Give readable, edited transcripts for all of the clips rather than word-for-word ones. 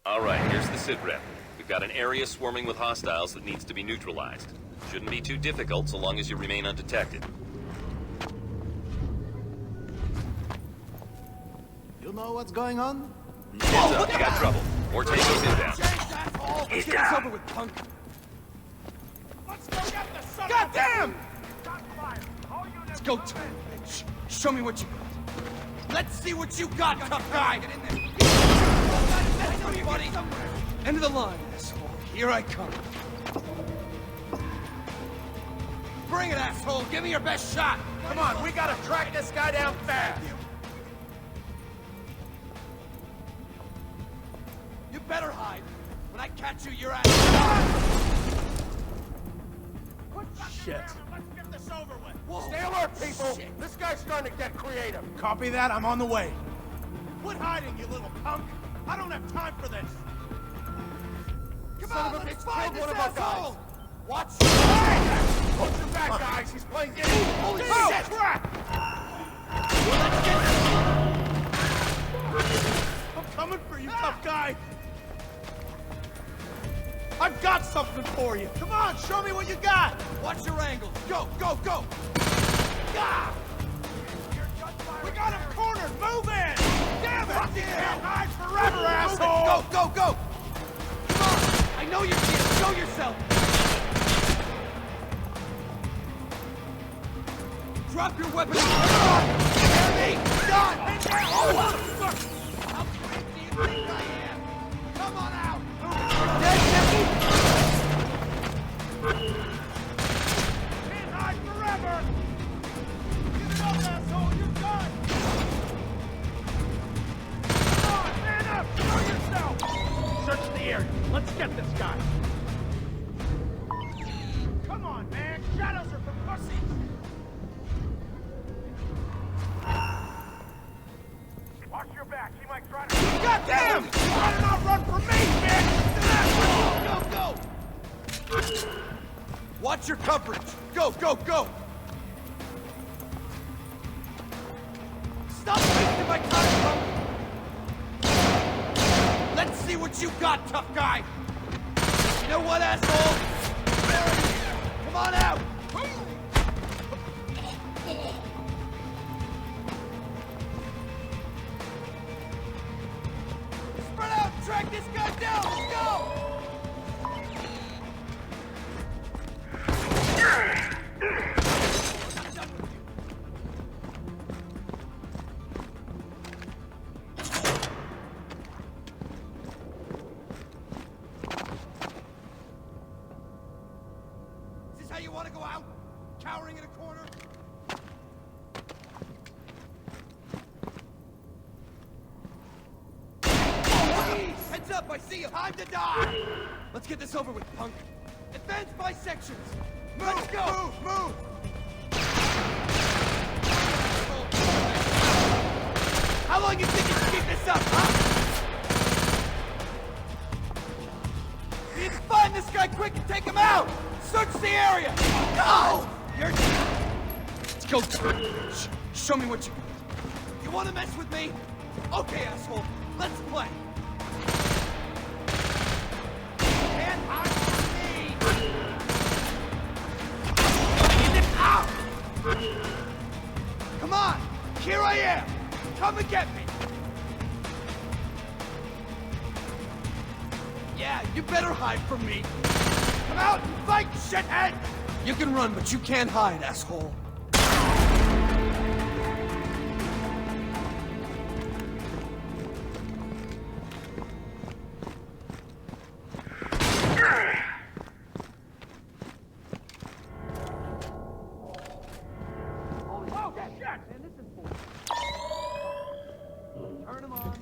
Alright, here's the sitrep. We've got an area swarming with hostiles that needs to be neutralized. Shouldn't be too difficult so long as you remain undetected. You know what's going on? Heads up, you got trouble. More tangos inbound. Let's get this over with, punk. Let's go get the son Goddamn! Let's Go, Tom. Show me what you got. Let's see what you got, tough guy! Get in there. Buddy. End of the line, asshole. Here I come. Bring it, asshole! Give me your best shot! Come on, we gotta track this guy down fast! You better hide. When I catch you, you're out. Shit. Let's get this over with. Whoa. Stay alert, people! Shit. This guy's starting to get creative. Copy that, I'm on the way. Quit hiding, you little punk! I don't have time for this! Come Son on, of a let's bitch, find killed this one of our asshole! guys. Watch your back! Watch your back, guys! He's playing games! Holy Oh, shit. crap! I'm coming for you, tough guy! I've got something for you! Come on, show me what you got! Watch your angles! Go, go, go! Ah! We got him cornered! Move in! Damn it! You can't hide forever, asshole! Go, go, go! Come on! I know you can! Show yourself! Drop your weapon! Hear me! Done! Oh, fuck! How crazy do you think I am? Come on out! Can't hide forever! Give it up, asshole! You're done! Come on, man up! Show yourself! Search the area. Let's get this guy. Come on, man! Shadows are for pussies! Watch your back. He might try to... Goddamn! Try to not run from me, man! Go, go, go! Watch your coverage. Go, go, go! Stop wasting my time, punk! Let's see what you got, tough guy! You know what, asshole? Come on out! Spread out and track this guy down! Let's go! Is this how you want to go out? Cowering in a corner? Heads up, I see you! Time to die! Let's get this over with, punk. Advance by sections! Move, let's go! Move, How long you think you can keep this up, huh? You need to find this guy quick and take him out! Search the area! Go! You're... Let's go, show me what you got. You want to mess with me? Okay, asshole. Let's play. Can't hide from me! Get it out! Come on! Here I am! Come and get me! Yeah, you better hide from me! Come out and fight, shithead! You can run, but you can't hide, asshole. Turn him on,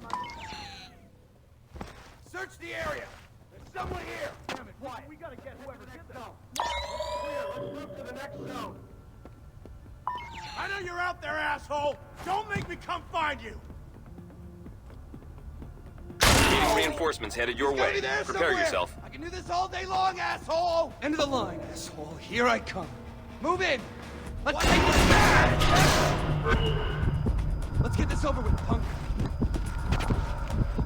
Search the area! There's someone here! Damn it, quiet. We gotta get whoever's next zone. Clear, let's move to the next zone. I know you're out there, asshole! Don't make me come find you! Needing reinforcements headed your He's gotta way. be there Prepare somewhere. yourself. I can do this all day long, asshole! End of the line, asshole. Here I come. Move in! Let's take this back! Let's get this over with, punk.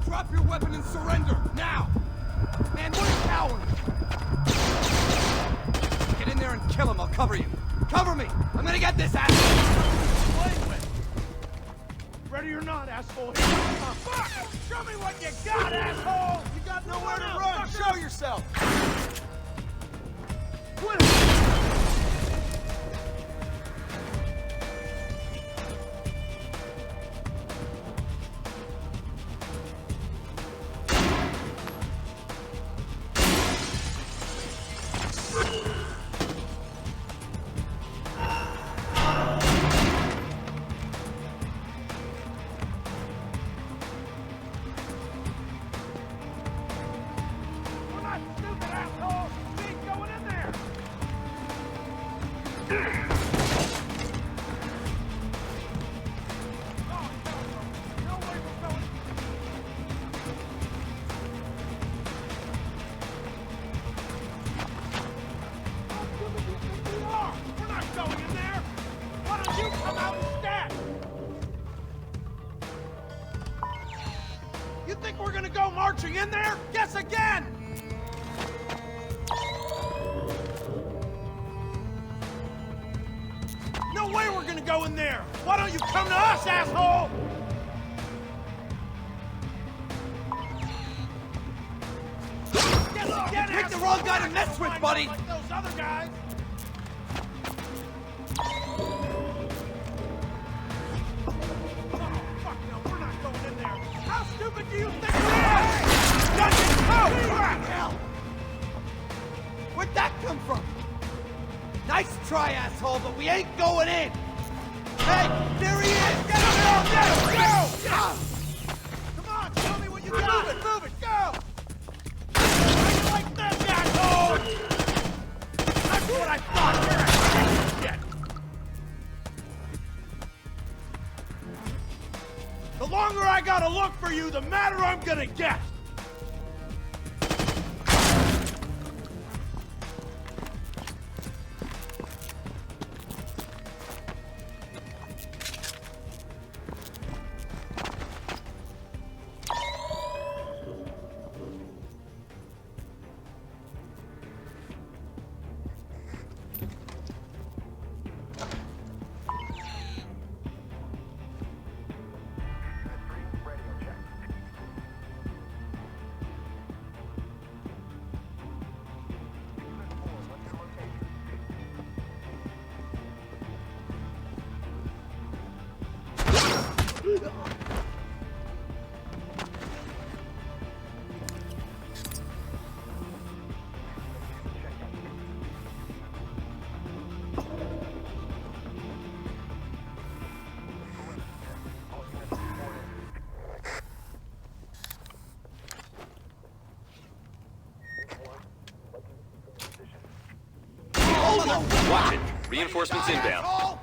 Drop your weapon and surrender, now! cover you. Cover me. I'm gonna get this asshole. Play with. Ready or not, asshole? Here I come. Fuck! Show me what you got, asshole! You got nowhere to run. Show yourself. Quit it. Marching in there? Guess again! No way we're gonna go in there! Why don't you come to us, asshole? Guess again, You picked the wrong guy to mess with, buddy! Like those other guys! Stupid do you think we are? Oh, crap! Hell! Where'd that come from? Nice try, asshole, but we ain't going in! Hey, there he is! Get him, go! Come on, show me what you got! Move it, go! Like this, asshole! That's what I thought! You're a shit! The longer I gotta look for you, the madder I'm gonna get! Watch it. Reinforcements inbound. Asshole!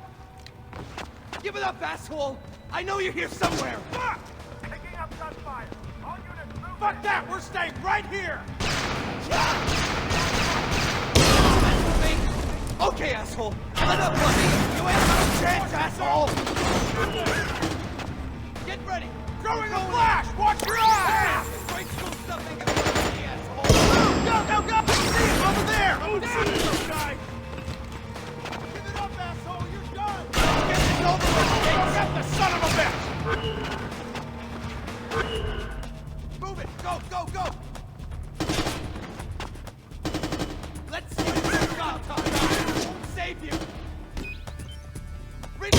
Give it up, asshole! I know you're here somewhere! Fuck! Picking up gunfire. All units move. Fuck that! We're staying right here! Okay, asshole! Let up, buddy! You ain't got a chance, asshole! Get ready! Throwing a flash! Watch your eyes! Grade school stuff ain't gonna work, you asshole! Go! See him over there! Oh, damn! Guy! Give it up, asshole! You're done! Get this over with, Get the son of a bitch! Move it! Go! Let's see what you got, Tom! Won't save you! Ready?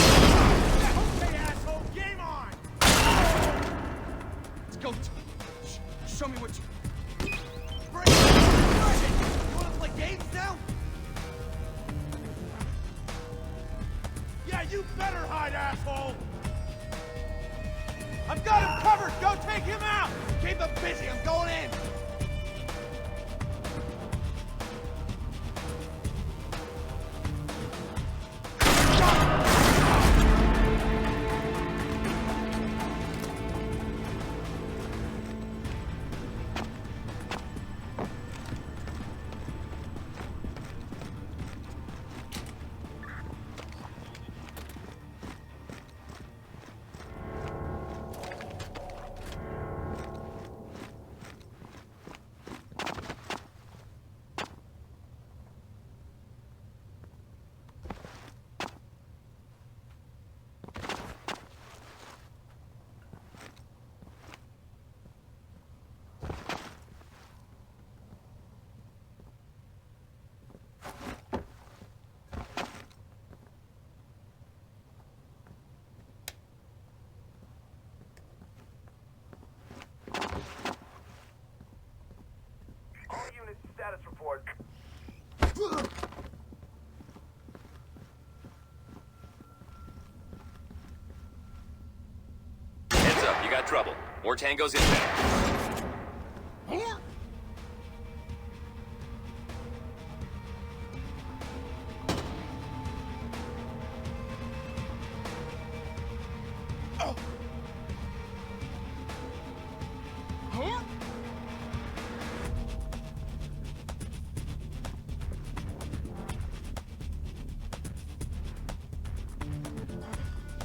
Okay, asshole! Game on! Let's go, Tom. Show me what you... Break it! You wanna play games now? Yeah, you better hide, asshole! I've got him covered! Go take him out! Keep him busy, I'm going in! status report. Heads up, you got trouble. More tangos inbound.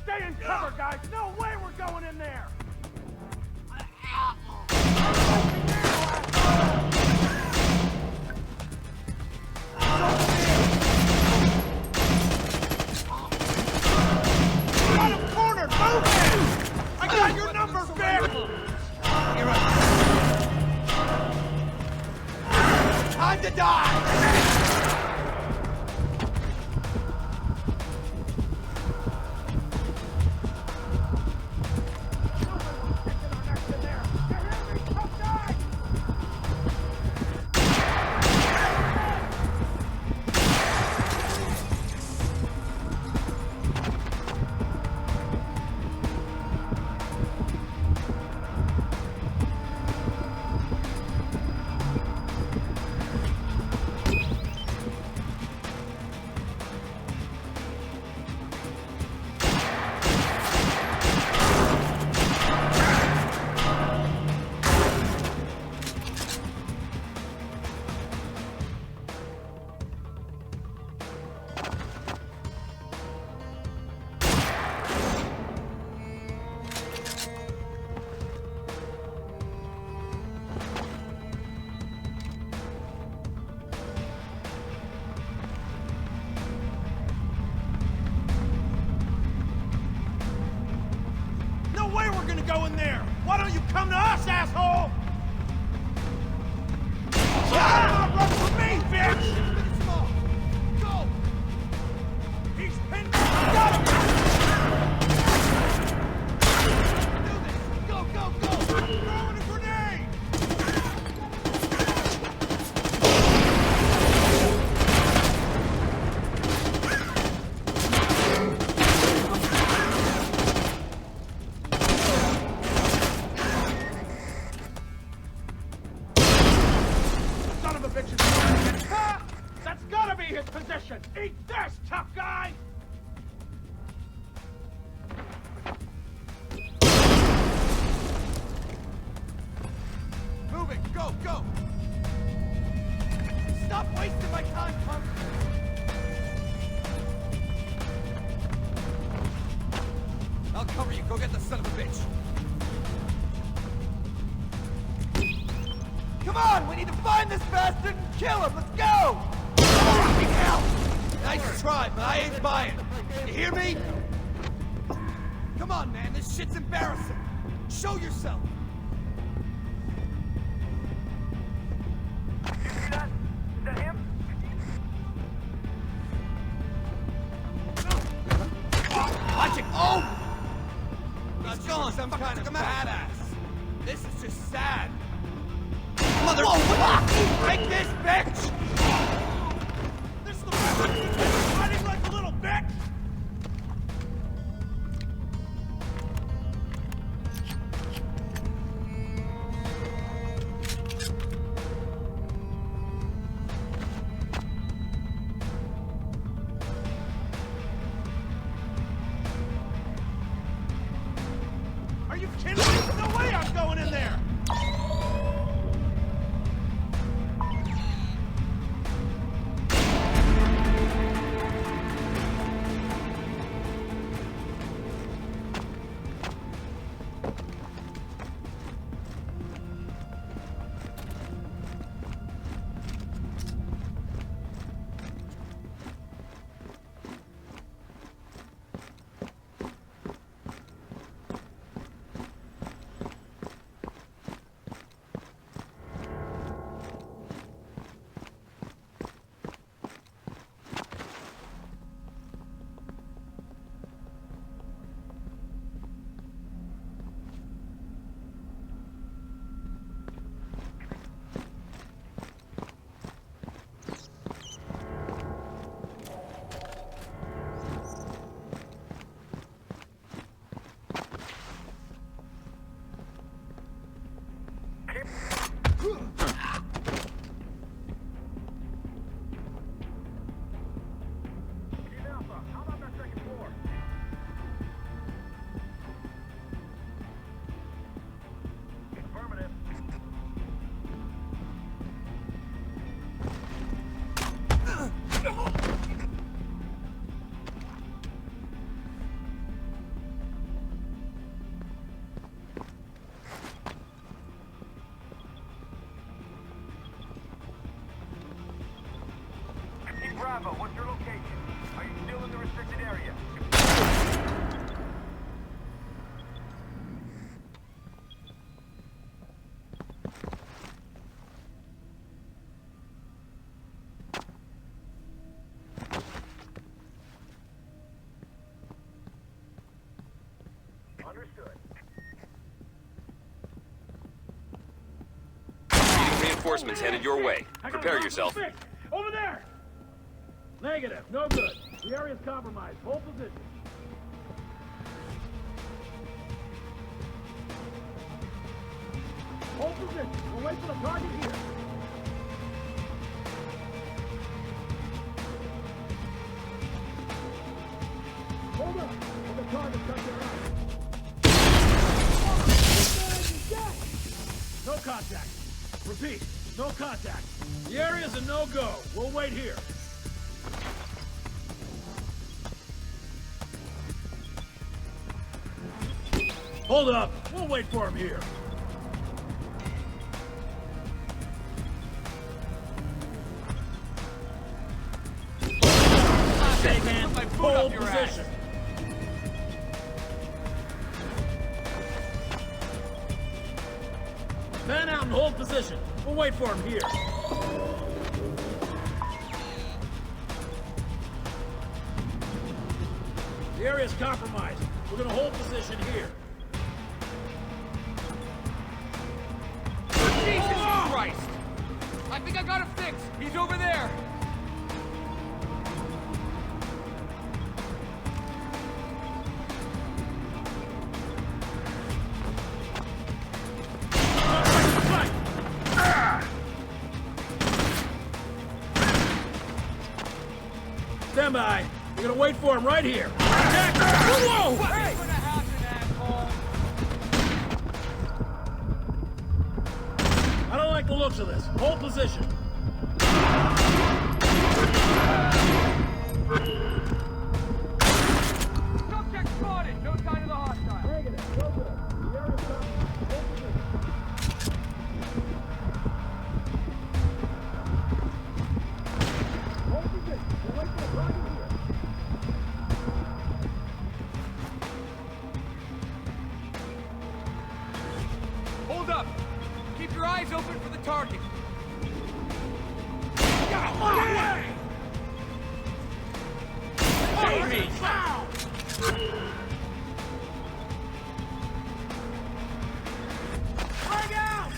Stay in cover, guys! No way we're going in there! Got him cornered! Move in! I got your number, Vic! You're up. Time to die! No way we're gonna go in there! Why don't you come to us, asshole? Ah! Run for me, bitch! Go! He's pinned. Got him! Do this! Go, go, go! Throwing a grenade! Son of a bitch is trying to get... Ah! That's gotta be his position! Eat this, tough guy! Moving! Go, go! Stop wasting my time, punk! I'll cover you. Go get the son of a bitch. Come on! We need to find this bastard and kill him! Let's go! Fucking hell! Nice try, but I ain't buying. You hear me? Come on, man. This shit's embarrassing. Show yourself. You see that? Is that him? Watch it! Oh! He's gone. Some kind of badass. This is just sad. Mother fuck! Break this, bitch! This is the weapon! Fighting like a little bitch! Are you kidding me? No way I'm going in there! Bravo, what's your location? Are you still in the restricted area? Understood. Reinforcements headed your way. Prepare yourself. Over there! Negative. No good. The area's compromised. Hold position. Hold position. We'll wait for the target here. Hold up. When the target comes around. No contact. Repeat. No contact. The area's a no-go. We'll wait here. Hold up. We'll wait for him here. Stay, man. Hold position. Man out and hold position. We'll wait for him here. The area's compromised. We're gonna hold position here. Jesus Christ! I think I got him fixed. He's over there. Stand by. We're gonna wait for him right here. Attack! Whoa! Hey! What's gonna happen, asshole? I don't like the looks of this. Hold position. Subject spotted. No sign of the hostile. Negative. No good. The area's compromised. Hold position. Hold position. We'll wait for the target here. Hold up. Keep your eyes open for the target. Frag out!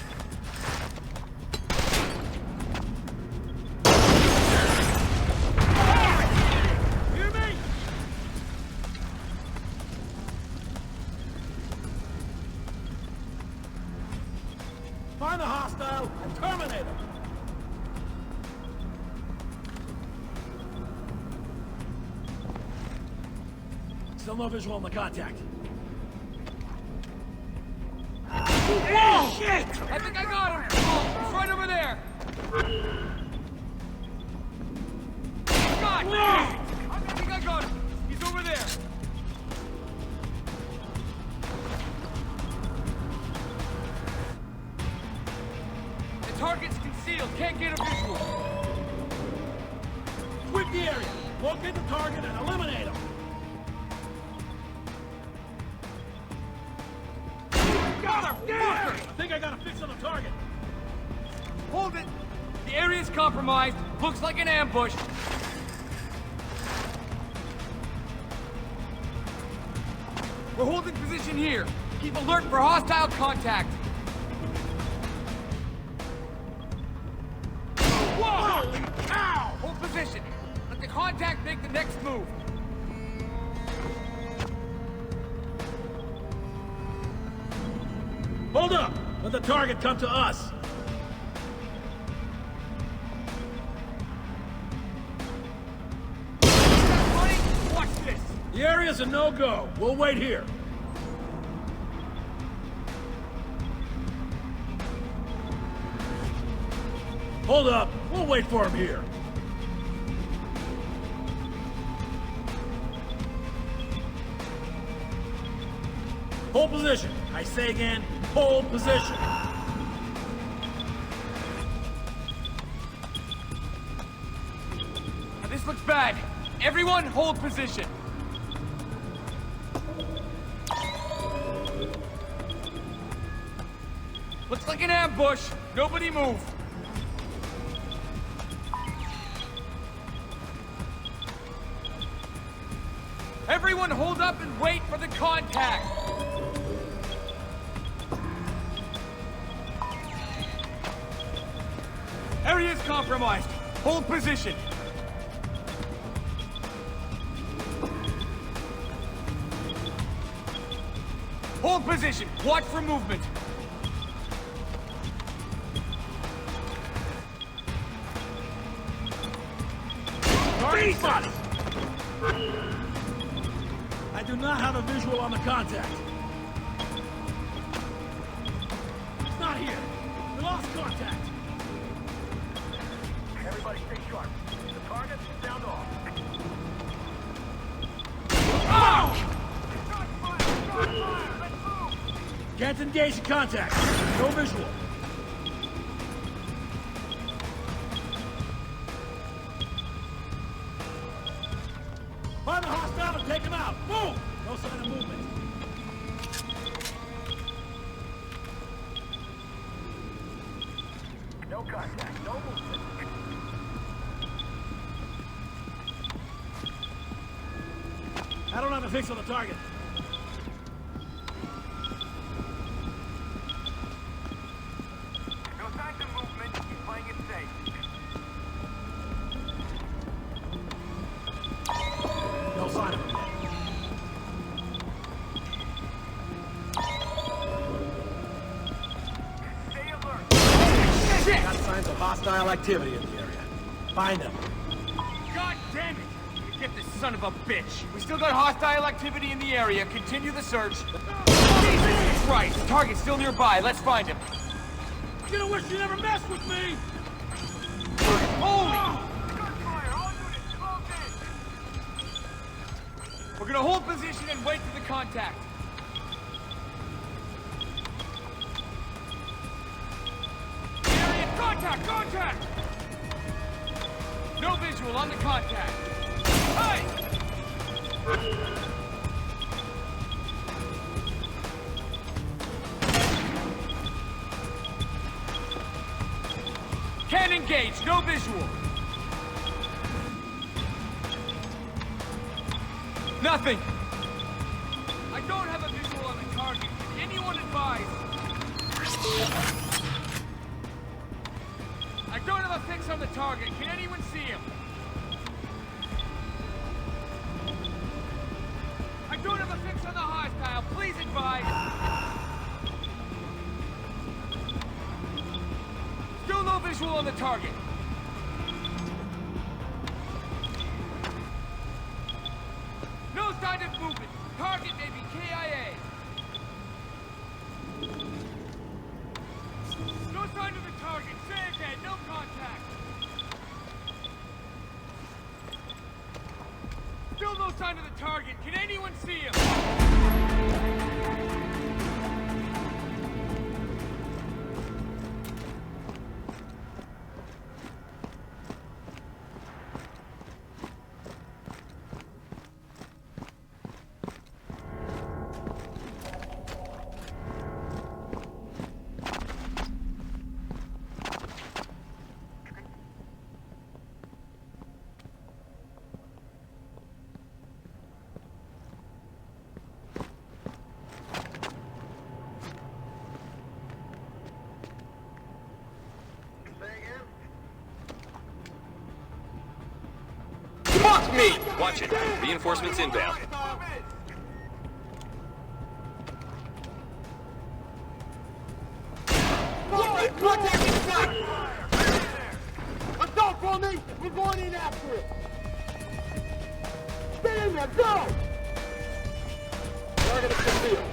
Hear me? Find the hostile and terminate him. Still no visual on the contact. Whoa! Shit! I think I got him. Oh, he's right over there. God! Whoa! I think I got him. He's over there. The target's concealed. Can't get a visual. Sweep the area. Locate the target and eliminate him. Got him! Yeah! I think I got a fix on the target. Hold it. The area's compromised. Looks like an ambush. We're holding position here. Keep alert for hostile contact. Whoa! Holy cow! Hold position. Let the contact make the next move. Hold up! Let the target come to us. Buddy, watch this. The area's a no-go. We'll wait here. Hold up. We'll wait for him here. Hold position. I say again, hold position. Now, this This looks bad. Everyone hold position. Looks like an ambush. Nobody move. Everyone hold up and wait for the contact. Area is compromised. Hold position. Hold position. Watch for movement. Target spotted! I do not have a visual on the contact. It's not here. We lost contact. Everybody stay sharp. The target is down off. Can't engage the contact. No visual. Find the hostile and take him out. Move! No sign of movement. No contact. No movement. I don't have a fix on the target. No signs of movement. Keep playing it safe. No sign of him. Stay alert. Got signs of hostile activity in the area. Find them. God damn it! Get this son of a bitch! We still got hostile activity in the area. Continue the search. Jesus Christ! The target's still nearby. Let's find him. I'm gonna wish you never messed with me! Holy! Gunfire. All units close in. We're gonna hold position and wait for the contact. Area contact! Contact! No visual on the contact. Hey! Can't engage. No visual. Nothing. I don't have a visual on the target. Can anyone advise? I don't have a fix on the target. Can anyone see him? I don't have a fix on the hostile. Please advise. Still no visual on the target. No sign of movement. Target may be KIA. No sign of the target. Say again. No contact. Still no sign of the target. Can anyone see him? Fuck me! Watch it. Reinforcements inbound. Contact inside! Assault for me! We're going in after it! Stay in there, go! Target is concealed.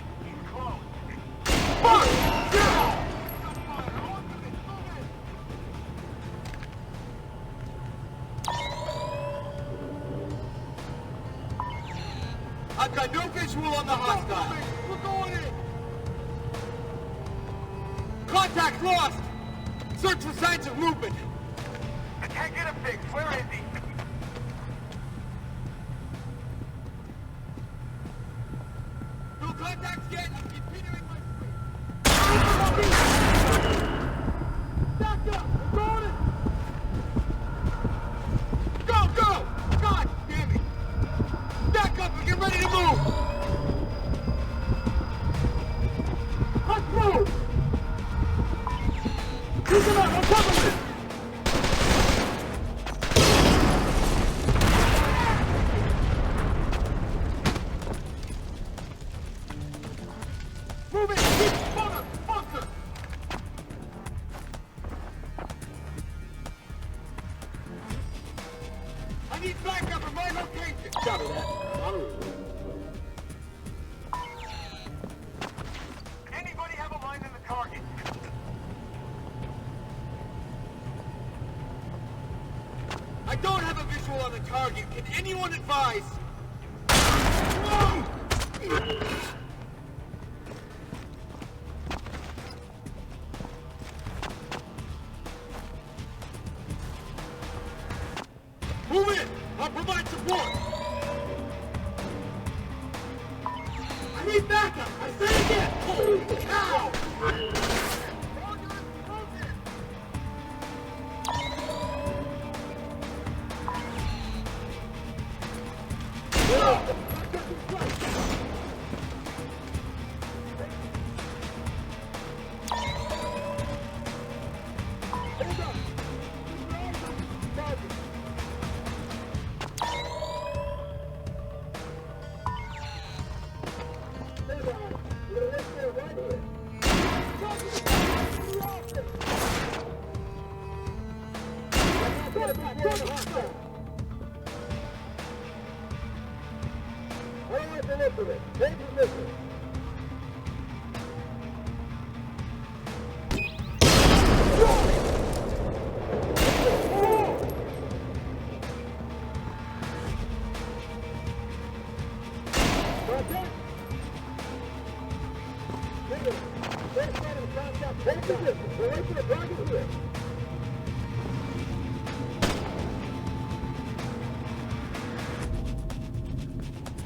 contact. He's close. I've got no visual on the hostile. We're going in. Contact lost. Search for signs of movement. I can't get him fixed. Where is he? No contacts yet. I'm continuing my spree. Back up. We're going in. Go, go. God damn it. Back up and get ready to move. Let's move. Keep them up. I'm covering. Move it! Keep bunker! Bunker! I need backup at my location! Copy that. Anybody have a line in the target? I don't have a visual on the target. Can anyone advise? Move in! I'll provide support! I need backup! I say again! Holy cow!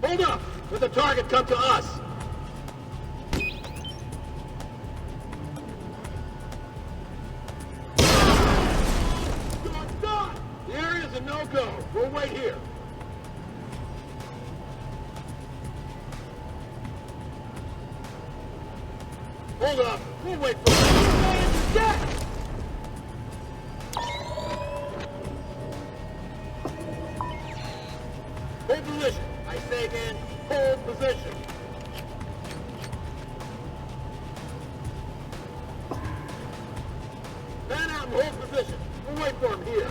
Hold up! Let the target come to us! It's done! The area's a no-go. We'll wait here. Hold up! We'll wait for it! Dead! Hold position. I say again, hold position. Man out and hold position. We'll wait for him here.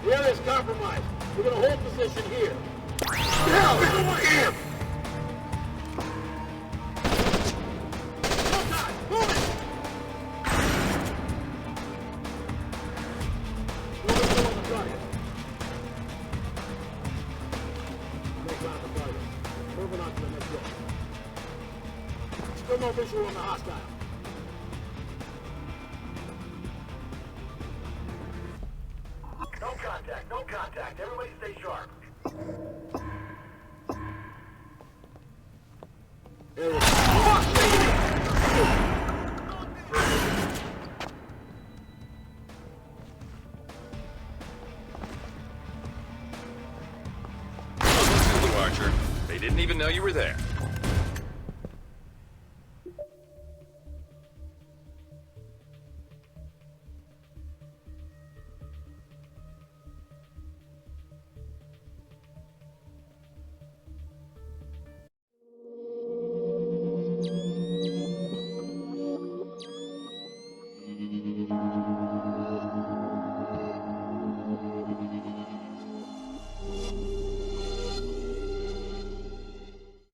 The area's compromised. We're gonna hold position here. Hell, damn! No time! Move it! Moving on to the next one. Still no visual on the hostile. No contact. No contact. Everybody stay sharp. There it is. Archer. They didn't even know you were there.